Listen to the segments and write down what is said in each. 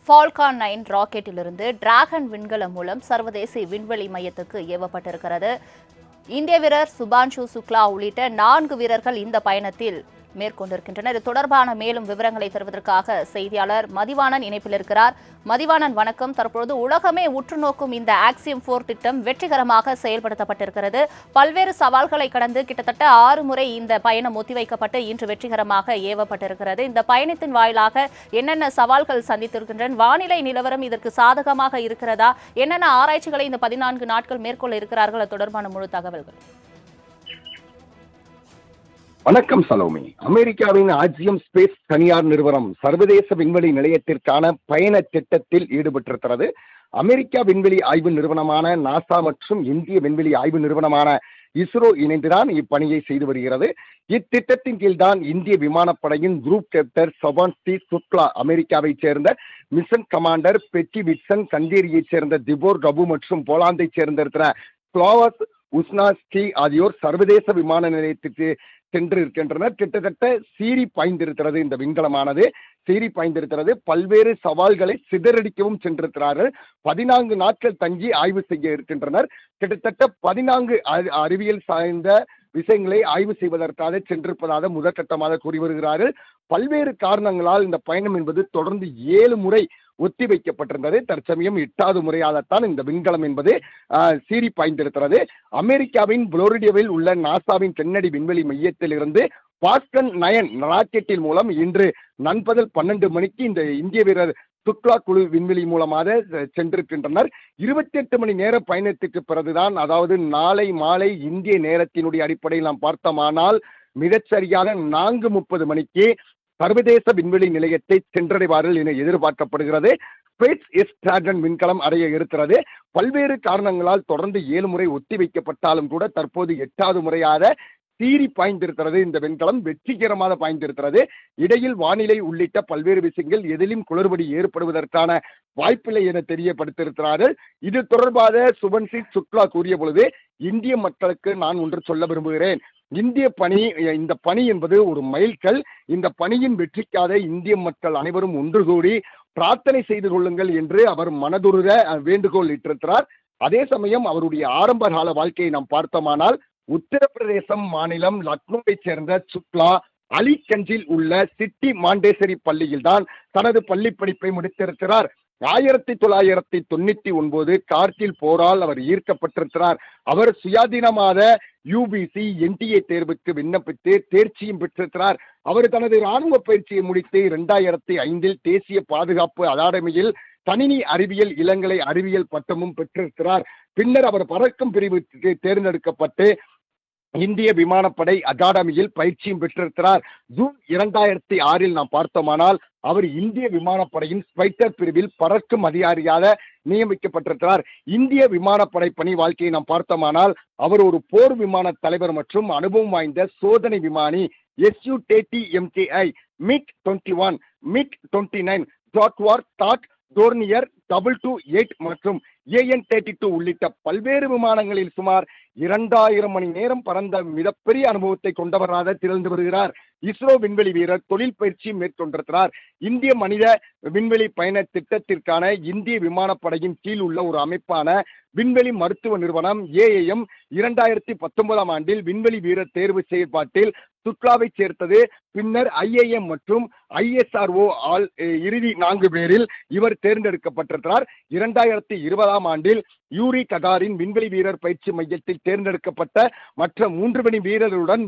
Falcon 9 ராக்கெட்டிலிருந்து dragon விண்கலம் மூலம் சர்வதேச விண்வெளி மையத்துக்கு ஏவப்பட்டிருக்கிறது. இந்திய வீரர் சுபான்ஷு சுக்லா உள்ளிட்ட 4 வீரர்கள் இந்த பயணத்தில் மேற்கொண்டிருக்கின்றனர். இது தொடர்பான மேலும் விவரங்களை தருவதற்காக செய்தியாளர் மதிவாணன் இணைப்பில் இருக்கிறார். மதிவாணன், வணக்கம். தற்பொழுது உலகமே உற்று நோக்கும் இந்த ஆக்சியம் 4 திட்டம் வெற்றிகரமாக செயல்படுத்தப்பட்டிருக்கிறது. பல்வேறு சவால்களை கடந்து கிட்டத்தட்ட 6 முறை இந்த பயணம் ஒத்திவைக்கப்பட்டு இன்று வெற்றிகரமாக ஏவப்பட்டிருக்கிறது. இந்த பயணத்தின் வாயிலாக என்னென்ன சவால்கள் சந்தித்திருக்கின்றன, வானிலை நிலவரம் இதற்கு சாதகமாக இருக்கிறதா, என்னென்ன ஆராய்ச்சிகளை இந்த 14 நாட்கள் மேற்கொள்ள இருக்கிறார்கள், அது தொடர்பான முழு தகவல்கள். வணக்கம் சலோமி. அமெரிக்காவின் ஆக்சியம் ஸ்பேஸ் தனியார் நிறுவனம் சர்வதேச விண்வெளி நிலையத்திற்கான பயண திட்டத்தில் ஈடுபட்டிருக்கிறது. அமெரிக்கா விண்வெளி ஆய்வு நிறுவனமான நாசா மற்றும் இந்திய விண்வெளி ஆய்வு நிறுவனமான இஸ்ரோ இணைந்துதான் இப்பணியை செய்து வருகிறது. இத்திட்டத்தின் கீழ்தான் இந்திய விமானப்படையின் குரூப் கேப்டன் சுபான்ஷு சுக்லா, அமெரிக்காவைச் சேர்ந்த மிஷன் கமாண்டர் பெட்டி விட்சன், கந்தேரியைச் சேர்ந்த திபோர் கபு மற்றும் போலாந்தைச் சேர்ந்திருக்கிற கிளாவஸ் உஸ்னாஸ்கி ஆகியோர் சர்வதேச விமான நிலையத்திற்கு சென்று இருக்கின்றனர். கிட்டத்தட்ட சீறி பாய்ந்திருக்கிறது இந்த விண்கலமானது. சீறி பாய்ந்திருக்கிறது. பல்வேறு சவால்களை சிதறடிக்கவும் சென்றிருக்கிறார்கள். 14 நாட்கள் தங்கி ஆய்வு செய்ய இருக்கின்றனர். கிட்டத்தட்ட 14 அறிவியல் சார்ந்த விஷயங்களை ஆய்வு செய்வதற்காக சென்றிருப்பதாக முதற்கட்டமாக கூறி வருகிறார்கள். பல்வேறு காரணங்களால் இந்த பயணம் என்பது தொடர்ந்து 7 முறை ஒத்தி வைக்கப்பட்டிருந்தது. தற்சமயம் 8வது முறையாகத்தான் இந்த விண்கலம் என்பது சீறி பாய்ந்திருக்கிறது. அமெரிக்காவின் புளோரிடாவில் உள்ள நாசாவின் கென்னடி விண்வெளி மையத்தில் இருந்து ஃபால்கன் 9 ராக்கெட்டில் மூலம் இன்று நண்பகல் 12 மணிக்கு இந்த இந்திய வீரர் சுக்லா குழு விண்வெளி மூலமாக சென்றிருக்கின்றனர். 28 மணி நேர பயணத்துக்கு பிறகுதான், அதாவது நாளை மாலை இந்திய நேரத்தினுடைய அடிப்படையில் நாம் பார்த்தோமானால் மிகச்சரியாக 4:30 மணிக்கு சர்வதேச விண்வெளி நிலையத்தை சென்றடைவார்கள் என எதிர்பார்க்கப்படுகிறது. ஸ்பேஸ் எஸ் டிராகன் விண்கலம் அடைய இருக்கிறது. பல்வேறு காரணங்களால் தொடர்ந்து 7 முறை ஒத்தி வைக்கப்பட்டாலும் கூட தற்போது 8வது முறையாக சீறி பாய்ந்திருக்கிறது. இந்த விண்கலம் வெற்றிகரமாக பாய்ந்திருக்கிறது. இடையில் வானிலை உள்ளிட்ட பல்வேறு விஷயங்கள் எதிலும் குளறுபடி ஏற்படுவதற்கான வாய்ப்பில்லை என தெரியப்படுத்தியிருக்கிறார்கள். இது தொடர்பாக சுபான்ஷு சுக்லா கூறிய பொழுது, இந்திய மக்களுக்கு நான் ஒன்று சொல்ல விரும்புகிறேன். இந்த பணி என்பது ஒரு மைல்கல். இந்த பணியின் வெற்றிக்காக இந்திய மக்கள் அனைவரும் ஒன்று கூடி பிரார்த்தனை செய்து கொள்ளுங்கள் என்று அவர் மனதுருக வேண்டுகோள் இட்டிருக்கிறார். அதே சமயம் அவருடைய ஆரம்ப கால வாழ்க்கையை நாம் பார்த்தோமானால், உத்தரப்பிரதேசம் மாநிலம் லக்னோவைச் சேர்ந்த சுக்லா அலிகஞ்சில் உள்ள சிட்டி மாண்டேசரி பள்ளியில் தான் தனது பள்ளி படிப்பை முடித்திருக்கிறார். 1999 கார்கில் போரால் அவர் ஈர்க்கப்பட்டிருக்கிறார். அவர் சுயாதீனமான UPSC NTA தேர்வுக்கு விண்ணப்பித்து தேர்ச்சியும் பெற்றிருக்கிறார். அவர் தனது இராணுவ பயிற்சியை முடித்து 2005 தேசிய பாதுகாப்பு அகாடமியில் கணினி அறிவியல் இளங்கலை அறிவியல் பட்டமும் பெற்றிருக்கிறார். பின்னர் அவர் பறக்கும் பிரிவுக்கு தேர்ந்தெடுக்கப்பட்டு இந்திய விமானப்படை அகாடமியில் பயிற்சியும் பெற்றிருக்கிறார். ஜூன் 2006 நாம் பார்த்தோமானால் அவர் இந்திய விமானப்படையின் ஸ்பைட்டர் பிரிவில் பறக்கும் அதிகாரியாக நியமிக்கப்பட்டிருக்கிறார். இந்திய விமானப்படை பணி வாழ்க்கையை நாம் பார்த்தோமானால் அவர் ஒரு போர் விமான தலைவர் மற்றும் அனுபவம் வாய்ந்த சோதனை விமானி. Su-30 MKI, MiG-21, MiG-29, Jaguar, dot, Dornier, 228 மற்றும் AN-32 உள்ளிட்ட பல்வேறு விமானங்களில் சுமார் 2000 மணி நேரம் பறந்த மிகப்பெரிய அனுபவத்தை கொண்டவராக திகழ்ந்து வருகிறார். இஸ்ரோ விண்வெளி வீரர் தொழில் பயிற்சி மேற்கொண்டிருக்கிறார். இந்திய மனித விண்வெளி பயண திட்டத்திற்கான இந்திய விமானப்படையின் கீழ் உள்ள ஒரு அமைப்பான விண்வெளி மருத்துவ நிறுவனம் AIM 2019 ஆண்டில் விண்வெளி வீரர் தேர்வு செயற்பாட்டில் சுக்லாவை சேர்த்தது. பின்னர் IIM மற்றும் ISRO ஆல் இறுதி 4 பேரில் இவர் தேர்ந்தெடுக்கப்பட்டிருக்கிறார். 2020 ஆண்டில் யூரி ககாரின் விண்வெளி வீரர் பயிற்சி மையத்தில் தேர்ந்தெடுக்கப்பட்ட மற்ற 3 மணி வீரர்களுடன்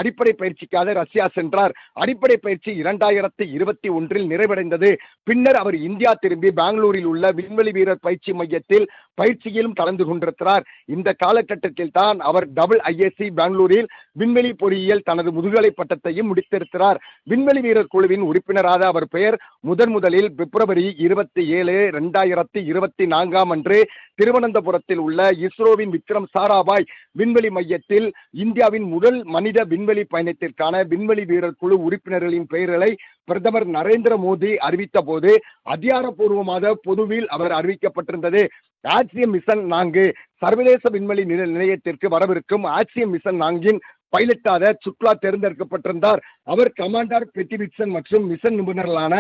அடிப்படை பயிற்சிக்காக ரஷ்யா சென்றார். அடிப்படை பயிற்சி 2021 நிறைவடைந்தது. பின்னர் அவர் இந்தியா திரும்பி பெங்களூரில் உள்ள விண்வெளி வீரர் பயிற்சி மையத்தில் பயிற்சியிலும் கலந்து கொண்டிருக்கிறார். இந்த காலகட்டத்தில் தான் அவர் IISc பெங்களூரில் விண்வெளி பொறியியல் தனது முதுகலை பட்டத்தையும் முடித்திருக்கிறார். விண்வெளி வீரர் குழுவின் உறுப்பினராக அவர் பெயர் முதலில் பிப்ரவரி 27, 2024 அன்று திருவனந்தபுரத்தில் உள்ள இஸ்ரோவின் விக்ரம் சாராபாய் விண்வெளி மையத்தில் இந்தியாவின் முதல் மனித விண்வெளி பயணத்திற்கான விண்வெளி வீரர் குழு உறுப்பினர்களின் பெயர்களை பிரதமர் நரேந்திர மோடி அறிவித்த போது அதிகாரப்பூர்வமாக பொதுவில் அவர் அறிவிக்கப்பட்டிருந்தது. ஆக்சியம் மிஷன் 4 சர்வதேச விண்வெளி நிலையத்திற்கு வரவிருக்கும் ஆக்சியம் மிஷன் 4 பைலட்டாக சுக்லா தேர்ந்தெடுக்கப்பட்டிருந்தார். அவர் கமாண்டர் பெட்டி விட்சன் மற்றும் மிஷன் நிபுணர்களான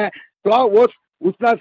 கிளாவோஸ் உஸ்னா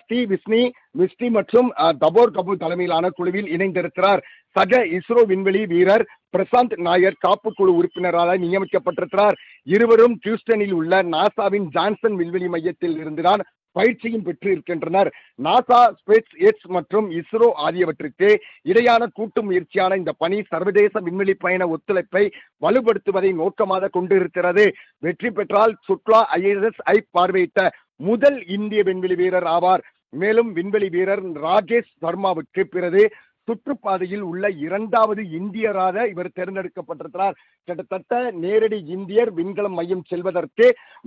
மிஸ்டி மற்றும் தபோர் கபூர் தலைமையிலான குழுவில் இணைந்திருக்கிறார். சக இஸ்ரோ விண்வெளி வீரர் பிரசாந்த் நாயர் காப்பு குழு உறுப்பினராக நியமிக்கப்பட்டிருக்கிறார். இருவரும் ஹியூஸ்டனில் உள்ள நாசாவின் ஜான்சன் விண்வெளி மையத்தில் இருந்துதான் பயிற்சியும் பெற்று இருக்கின்றனர். நாசா, ஸ்பேஸ் எக்ஸ் மற்றும் இஸ்ரோ ஆகியவற்றுக்கு இடையான கூட்டு முயற்சியான இந்த பணி சர்வதேச விண்வெளி பயண ஒத்துழைப்பை வலுப்படுத்துவதை நோக்கமாக கொண்டிருக்கிறது. வெற்றி பெற்றால் சுக்லா ISS-ஐ பார்வையிட்ட முதல் இந்திய விண்வெளி வீரர் ஆவார். மேலும் விண்வெளி வீரர் ராகேஷ் சர்மாவுக்கு பிறகு சுற்றுப்பாதையில் உள்ள இரண்டாவது இந்தியராக இவர் தேர்ந்தெடுக்கப்பட்டிருக்கிறார். கிட்டத்தட்ட நேரடி இந்தியர் விண்கலம் மையம் செல்வதற்கு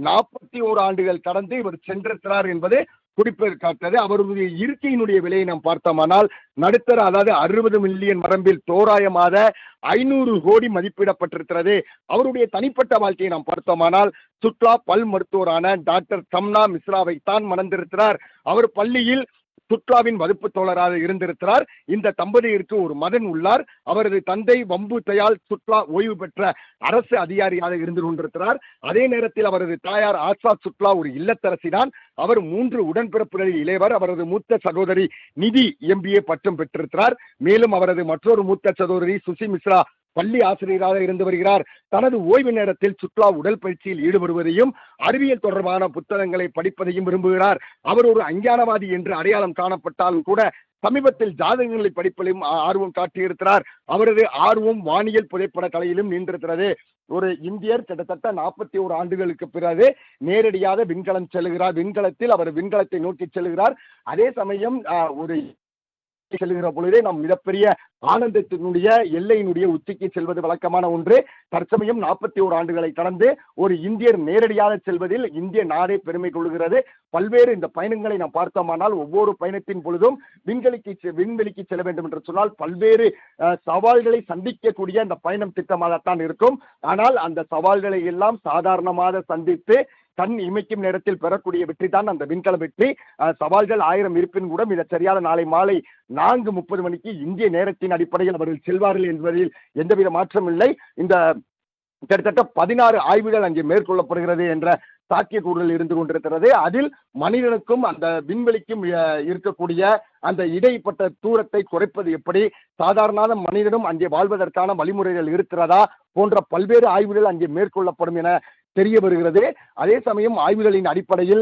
41 ஆண்டுகள் கடந்து இவர் சென்றிருக்கிறார் என்பது குறிப்பிடத்தக்கது. அவருடைய இருக்கையினுடைய விலையை நாம் பார்த்தோமானால் நடுத்தர, அதாவது 60 மில்லியன் வரம்பில் தோராயமாக 500 கோடி மதிப்பிடப்பட்டிருக்கிறது. அவருடைய தனிப்பட்ட வாழ்க்கையை நாம் பார்த்தோமானால் சுக்லா பல் மருத்துவரான டாக்டர் தம்னா மிஸ்ராவை தான் மணந்திருக்கிறார். அவர் பள்ளியில் சுக்லாவின் வகுப்பு தோழராக இருந்திருக்கிறார். இந்த தம்பதியருக்கு ஒரு மகன் உள்ளார். அவரது தந்தை வம்பு தயாள் சுக்லா ஓய்வு பெற்ற அரசு அதிகாரியாக இருந்து கொண்டிருக்கிறார். அதே நேரத்தில் அவரது தாயார் ஆஷா சுக்லா ஒரு இல்லத்தரசி தான். அவர் 3 உடன்பிறப்புகளில் இளையவர். அவரது மூத்த சகோதரி நிதி MBA பட்டம் பெற்றிருக்கிறார். மேலும் அவரது மற்றொரு மூத்த சகோதரி சுசி மிஸ்ரா பள்ளி ஆசிரியராக இருந்து வருகிறார். தனது ஓய்வு நேரத்தில் சுக்லா உடல் பயிற்சியில் ஈடுபடுவதையும் அறிவியல் தொடர்பான புத்தகங்களை படிப்பதையும் விரும்புகிறார். அவர் ஒரு அஞ்ஞானவாதி என்று அடையாளம் காணப்பட்டாலும் கூட சமீபத்தில் ஜாதகங்களை படிப்பிலும் ஆர்வம் காட்டியிருக்கிறார். அவரது ஆர்வம் வானியல் புகைப்பட கலையிலும் நின்றிருக்கிறது. ஒரு இந்தியர் கிட்டத்தட்ட 41 ஆண்டுகளுக்கு பிறகு நேரடியாக விண்கலம் செல்கிறார். விண்கலத்தில் அவர் விண்கலத்தை நோக்கி செல்கிறார். அதே சமயம் ஒரு செல்கிற பொழுதே நாம் மிகப்பெரிய ஆனந்தத்தினுடைய எல்லையினுடைய உச்சிக்கு செல்வது வழக்கமான ஒன்று. தற்சமயம் 41 ஆண்டுகளை கடந்து ஒரு இந்தியர் நேரடியாக செல்வதில் இந்திய நாடே பெருமை கொள்கிறது. பல்வேறு இந்த பயணங்களை நாம் பார்த்தோமானால் ஒவ்வொரு பயணத்தின் பொழுதும் விண்வெளிக்கு செல்ல வேண்டும் என்று சொன்னால் பல்வேறு சவால்களை சந்திக்கக்கூடிய இந்த பயணம் திட்டமாகத்தான் இருக்கும். ஆனால் அந்த சவால்களை எல்லாம் சாதாரணமாக சந்தித்து கண் இமைக்கும் நேரத்தில் பெறக்கூடிய வெற்றி தான் அந்த விண்கல வெற்றி. சவால்கள் 1000 இருப்பின் கூட மிக சரியான நாளை மாலை 4:30 மணிக்கு இந்திய நேரத்தின் அடிப்படையில் அவர்கள் செல்வார்கள் என்பதில் எந்தவித மாற்றம் இல்லை. இந்த கிட்டத்தட்ட 16 ஆய்வுகள் அங்கே மேற்கொள்ளப்படுகிறது என்ற சாத்தியக்கூறுகள் இருந்து கொண்டிருக்கிறது. அதில் மனிதனுக்கும் அந்த விண்வெளிக்கும் இருக்கக்கூடிய அந்த இடைப்பட்ட தூரத்தை குறைப்பது எப்படி, சாதாரண மனிதனும் அங்கே வாழ்வதற்கான வழிமுறைகள் இருக்கிறதா போன்ற பல்வேறு ஆய்வுகள் அங்கே மேற்கொள்ளப்படும் என தெரிய வருகிறது. அதே சமயம் ஆய்வுகளின் அடிப்படையில்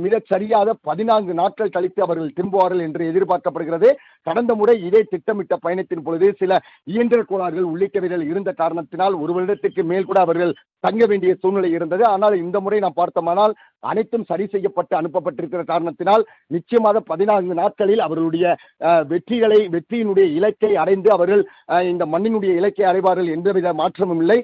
மிக சரியாக 14 நாட்கள் கழித்து அவர்கள் திரும்புவார்கள் என்று எதிர்பார்க்கப்படுகிறது. கடந்த முறை இதே திட்டமிட்ட பயணத்தின் பொழுது சில இயந்திர கோளாறுகள் உள்ளிட்டவைகள் இருந்த காரணத்தினால் ஒரு வருடத்துக்கு மேல் கூட அவர்கள் தங்க வேண்டிய சூழ்நிலை இருந்தது. ஆனால் இந்த முறை நாம் பார்த்தோமானால் அனைத்தும் சரி செய்யப்பட்டு அனுப்பப்பட்டிருக்கிற காரணத்தினால் நிச்சயமாக 14 நாட்களில் அவர்களுடைய வெற்றியினுடைய இலக்கை அடைந்து அவர்கள் இந்த மண்ணினுடைய இலக்கை அடைவார்கள் எந்தவித மாற்றமும் இல்லை.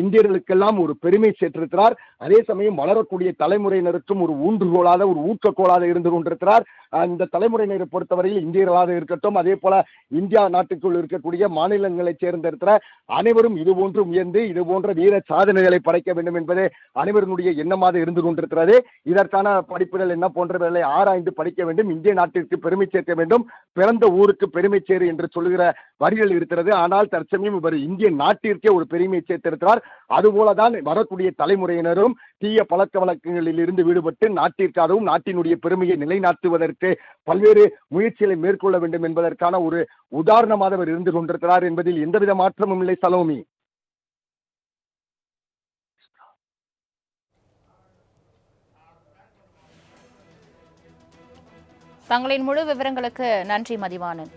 இந்தியர்களுக்கெல்லாம் ஒரு பெருமை சேர்த்திருக்கிறார். அதே சமயம் வளரக்கூடிய தலைமுறையினருக்கும் ஒரு ஊன்றுகோலாக, ஒரு ஊக்கக்கோளாக இருந்து கொண்டிருக்கிறார். இந்த தலைமுறையினரை பொறுத்தவரையில் இந்தியர்களாக இருக்கட்டும், அதே போல இந்தியா நாட்டுக்குள் இருக்கக்கூடிய மாநிலங்களைச் சேர்ந்திருக்கிற அனைவரும் இதுபோன்று உயர்ந்து இதுபோன்ற வீர சாதனைகளை படைக்க வேண்டும் என்பது அனைவருடைய எண்ணமாக இருந்து கொண்டிருக்கிறது. இதற்கான படிப்புகள் என்ன போன்றவர்களை ஆராய்ந்து படிக்க வேண்டும். இந்திய நாட்டிற்கு பெருமை சேர்க்க வேண்டும். பிறந்த ஊருக்கு பெருமை சேரு என்று சொல்லுகிற வரிகள் இருக்கிறது. ஆனால் தற்சமயம் இவர் இந்திய நாட்டிற்கே ஒரு பெருமை சேர்த்திருக்கிறார். அதுபோலதான் வரக்கூடிய தலைமுறையினரும் தீய பழக்க வழக்கங்களில் இருந்து விடுபட்டு நாட்டிற்காகவும் நாட்டினுடைய பெருமையை நிலைநாட்டுவதற்கு பல்வேறு முயற்சிகளை மேற்கொள்ள வேண்டும் என்பதற்கான ஒரு உதாரணமாக அவர் இருந்து கொண்டிருக்கிறார் என்பதில் எந்தவித மாற்றமும் இல்லை. சலோமி, தங்களின் முழு விவரங்களுக்கு நன்றி மதிவாணன்.